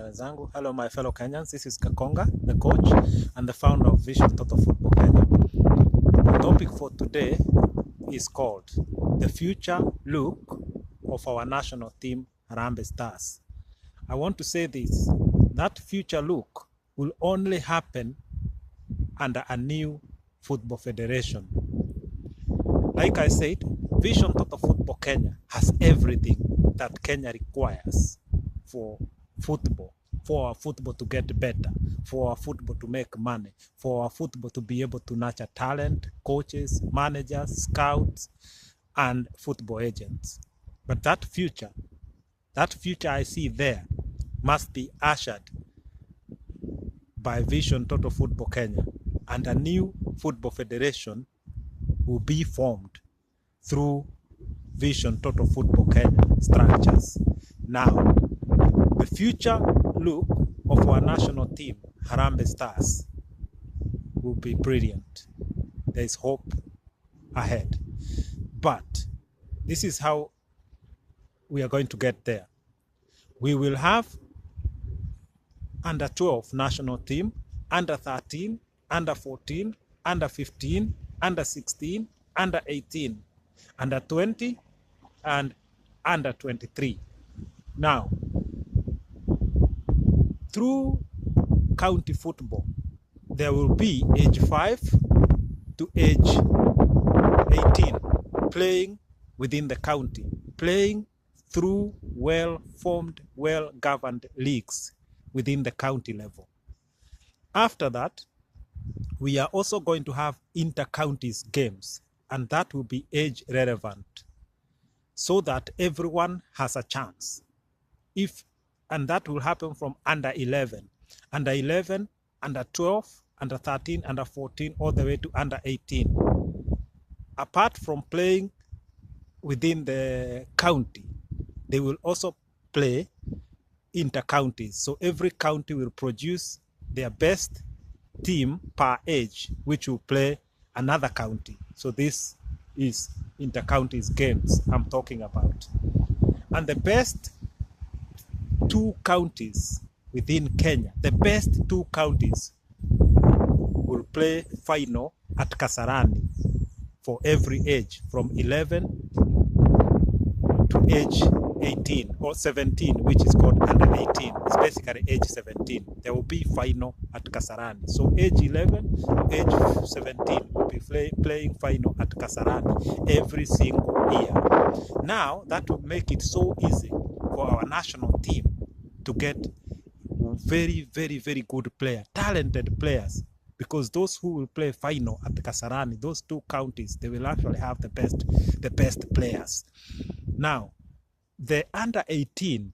wenzangu. Hello my fellow Kenyans, this is Kakonga, the coach and the founder of Vision Total Football Kenya. The topic for today is called the future look of our national team, Harambee Stars. I want to say this, that future look will only happen under a new football federation. Like I said, Vision Total Football Kenya has everything that Kenya requires for football, for our football to get better, for our football to make money, for our football to be able to nurture talent, coaches, managers, scouts, and football agents. But that future I see there must be ushered by Vision Total Football Kenya, and a new football federation will be formed through Vision Total Football Kenya structures. Now, the future look of our national team, Harambee Stars, will be brilliant. There is hope ahead. But this is how we are going to get there. We will have under 12 national team, under 13, under 14, under 15, under 16, under 18, under 20, and under 23. Now, through county football, there will be age 5 to age 18 playing within the county, playing through well-formed, well-governed leagues within the county level. After that, we are also going to have inter-counties games, and that will be age relevant so that everyone has a chance. And that will happen from under 11, under 11, under 12, under 13, under 14, all the way to under 18. Apart from playing within the county, they will also play inter-counties. So every county will produce their best team per age, which will play another county. So this is inter-counties games I'm talking about. And the best two counties within Kenya, the best two counties will play final at Kasarani for every age from 11 to age 18 or 17, which is called under 18. It's basically age 17. There will be final at Kasarani. So age 11 to age 17 will be playing final at Kasarani every single year. Now, that will make it so easy for our national team to get very, very, very good players, talented players, because those who will play final at Kasarani, those two counties, they will actually have the best players. Now, the under 18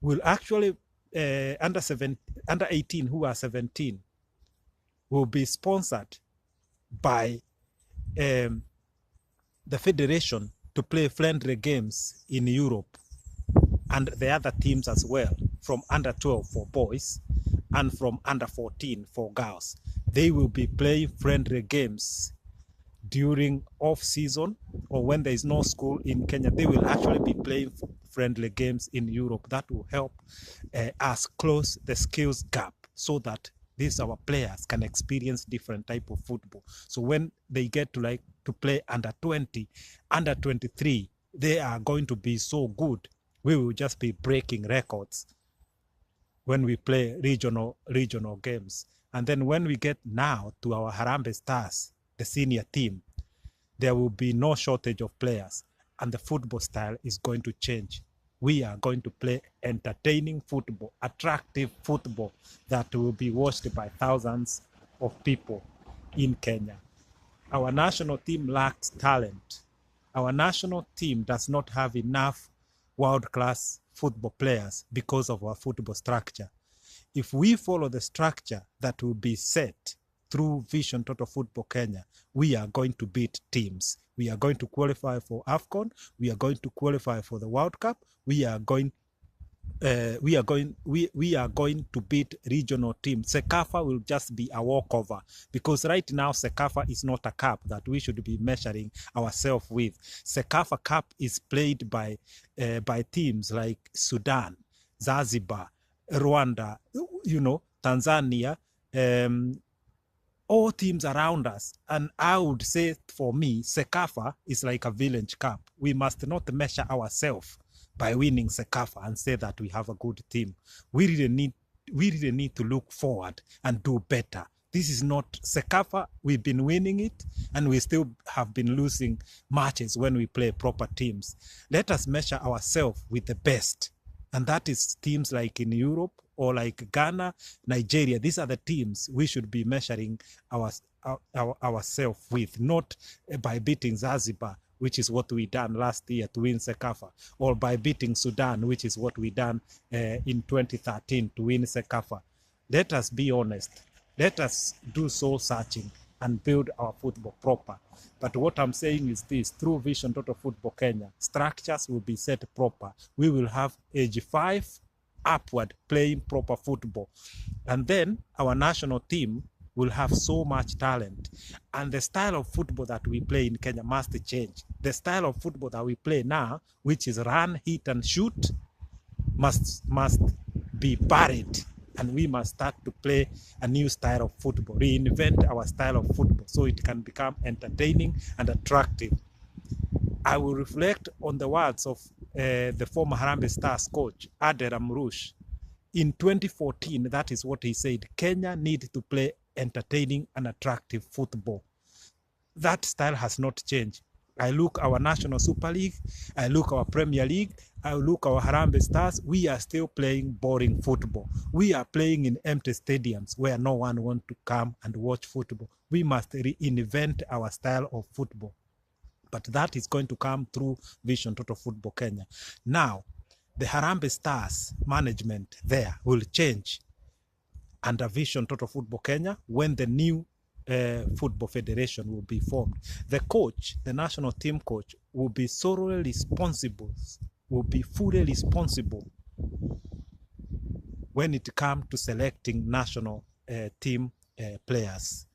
will actually under 18 who are 17 will be sponsored by the federation to play friendly games in Europe, and the other teams as well, from under 12 for boys and from under 14 for girls. They will be playing friendly games during off-season, or when there is no school in Kenya. They will actually be playing friendly games in Europe. That will help us close the skills gap so that these our players can experience different type of football. So when they get to play under 20, under 23, they are going to be so good. We will just be breaking records when we play regional games. And then when we get now to our Harambee Stars, the senior team, there will be no shortage of players, and the football style is going to change. We are going to play entertaining football, attractive football that will be watched by thousands of people in Kenya. Our national team lacks talent. Our national team does not have enough world-class football players because of our football structure. If we follow the structure that will be set through Vision Total Football Kenya, we are going to beat teams. We are going to qualify for AFCON. We are going to qualify for the World Cup. We are going to beat regional teams. Sekafa will just be a walkover, because right now Sekafa is not a cup that we should be measuring ourselves with. Sekafa Cup is played by teams like Sudan, Zanzibar, Rwanda, Tanzania, all teams around us. And I would say for me, Sekafa is like a village cup. We must not measure ourselves by winning Sekafa and say that we have a good team. We really need to look forward and do better. This is not Sekafa. We've been winning it, and we still have been losing matches when we play proper teams. Let us measure ourselves with the best. And that is teams like in Europe or like Ghana, Nigeria. These are the teams we should be measuring ourselves with, not by beating Zanzibar, which is what we done last year to win Sekafa, or by beating Sudan, which is what we done in 2013 to win Sekafa. Let us be honest. Let us do soul searching and build our football proper. But what I'm saying is this: through Vision Total Football Kenya, structures will be set proper. We will have age 5 upward playing proper football. And then our national team will have so much talent. And the style of football that we play in Kenya must change. The style of football that we play now, which is run, hit, and shoot, must be buried. And we must start to play a new style of football, reinvent our style of football so it can become entertaining and attractive. I will reflect on the words of the former Harambee Stars coach, Ade Ramrush. In 2014, that is what he said: Kenya needs to play entertaining and attractive football. That style has not changed. I look our National Super League, I look our Premier League, I look our Harambee Stars. We are still playing boring football. We are playing in empty stadiums where no one wants to come and watch football. We must reinvent our style of football. But that is going to come through Vision Total Football Kenya. Now, the Harambee Stars management there will change under Vision Total Football Kenya when the new football federation will be formed. The coach, the national team coach, will be solely responsible, will be fully responsible when it comes to selecting national team players.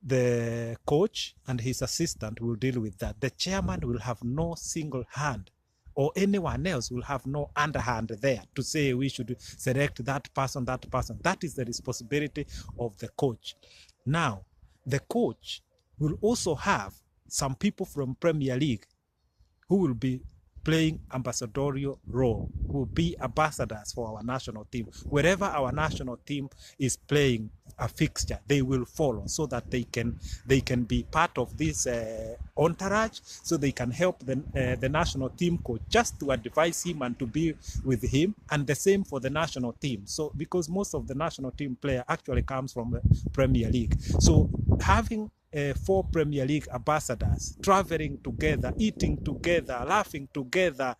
The coach and his assistant will deal with that. The chairman will have no single hand, or anyone else will have no underhand there to say we should select that person, that person. That is the responsibility of the coach. Now, the coach will also have some people from Premier League who will be playing ambassadorial role, who will be ambassadors for our national team. Wherever our national team is playing a fixture, they will follow so that they can be part of this entourage, so they can help the national team coach just to advise him and to be with him, and the same for the national team. So because most of the national team player actually comes from the Premier League, so having 4 Premier League ambassadors traveling together, eating together, laughing together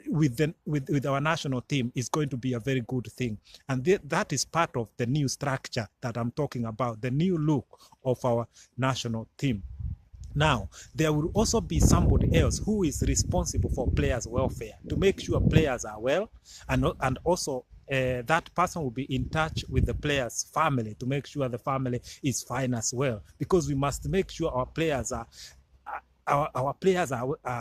with our national team is going to be a very good thing. And that is part of the new structure that I'm talking about, the new look of our national team. Now, there will also be somebody else who is responsible for players' welfare, to make sure players are well, and also that person will be in touch with the player's family to make sure the family is fine as well, because we must make sure our players are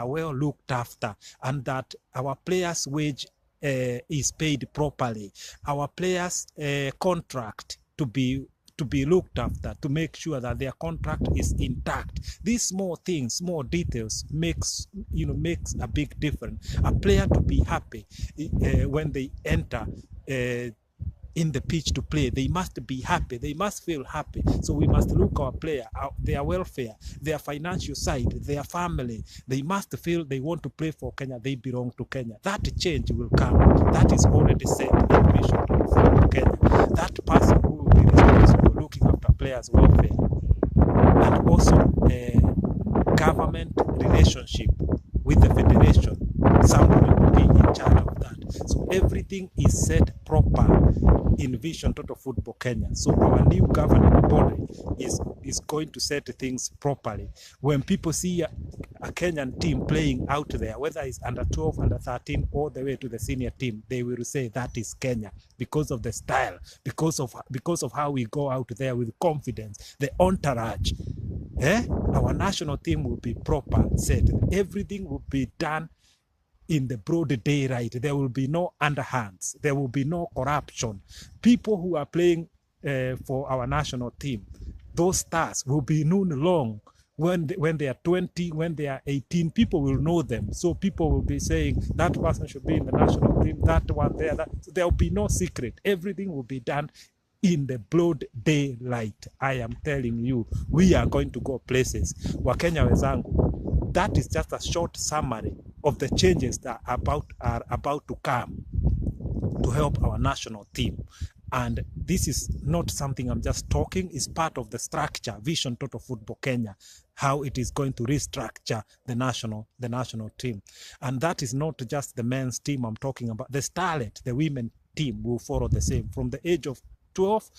well looked after, and that our players' wage is paid properly, our players' contract to be looked after, to make sure that their contract is intact. These small things, small details makes a big difference. A player to be happy when they enter in the pitch to play, they must be happy, they must feel happy. So we must look our player, their welfare, their financial side, their family. They must feel they want to play for Kenya, they belong to Kenya. That change will come. That is already set in Vision for Kenya. That person who will be responsible for looking after players' welfare, and also government relationship with the federation, somebody will be in charge of that. So everything is set proper in Vision Total Football Kenya. So our new governing body is going to set things properly. When people see a Kenyan team playing out there, whether it's under 12, under 13, all the way to the senior team, they will say that is Kenya, because of the style, because of how we go out there with confidence, the entourage. Our national team will be proper set. Everything will be done in the broad daylight. There will be no underhands. There will be no corruption. People who are playing for our national team, those stars will be known long. When they are 20, when they are 18, people will know them. So people will be saying, that person should be in the national team, that one there. So there will be no secret. Everything will be done in the broad daylight. I am telling you, we are going to go places. Wakenya wenzangu, that is just a short summary of the changes that are about to come to help our national team. And this is not something I'm just talking, it's part of the structure, Vision Total Football Kenya, how it is going to restructure the national team. And that is not just the men's team I'm talking about. The starlet, the women team will follow the same. From the age of 12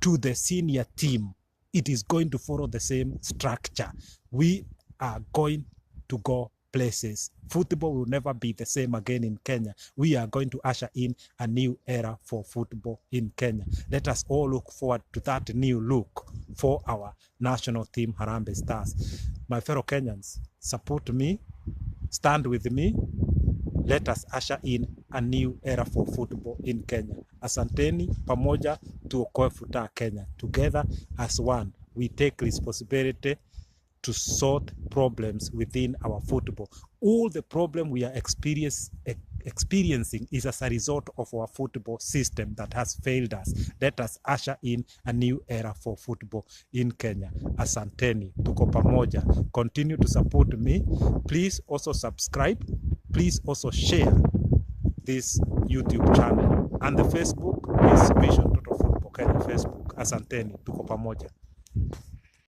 to the senior team, it is going to follow the same structure. We are going to go places. Football will never be the same again in Kenya. We are going to usher in a new era for football in Kenya. Let us all look forward to that new look for our national team, Harambee Stars. My fellow Kenyans, support me, stand with me. Let us usher in a new era for football in Kenya. Asanteni, pamoja tuokoe futa Kenya. Together as one, we take responsibility to sort problems within our football. All the problem we are experiencing is as a result of our football system that has failed us. Let us usher in a new era for football in Kenya. Asanteni, tuko pamoja. Continue to support me. Please also subscribe. Please also share this YouTube channel. And the Facebook is Vision Total Football Kenya Facebook. Asanteni, tuko pamoja.